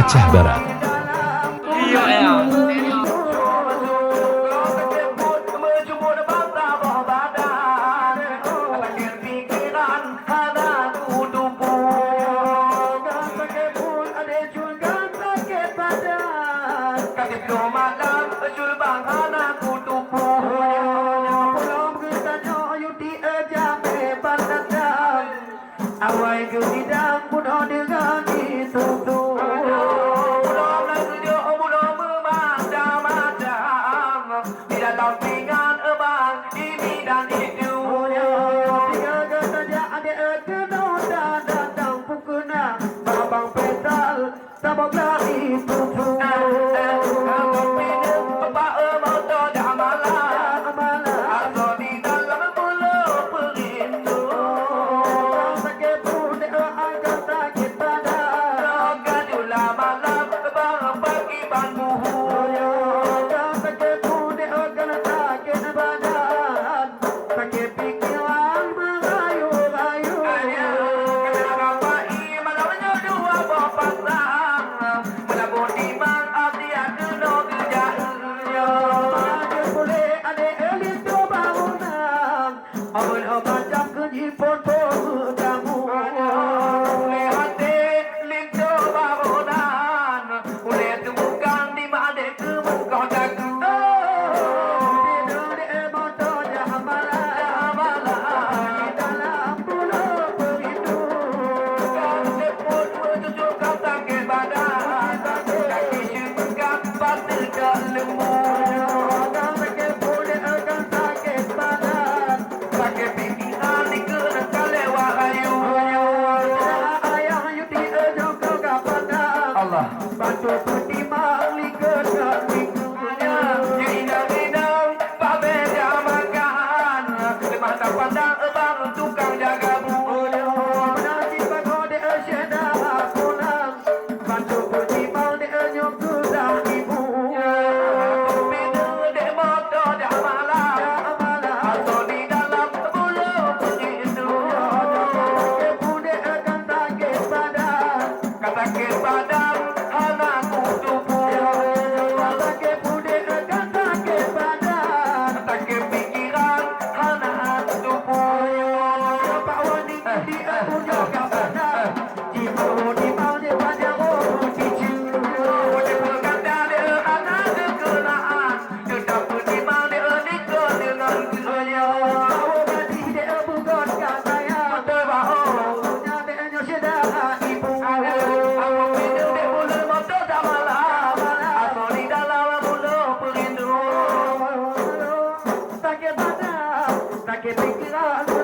Aceh Barat. Iya ya. Awai gedidang bunuh dengan itu tuh. Tidak tahu tinggal abang ini dan itu. Tiga saja ada kenal dan datang pukuna. Babang pedal tabaklah itu tuh. Bantu pertimang liga likunya inang-inang babe jamakan mata pandang abang tukang jaga bulan menanti bagode asyada pulang bantu pertimang de nyoku dan ibu bina de moto de amala atau di dalam bulu begitu ke bude akan tak pada kata ke pada sakit pikiran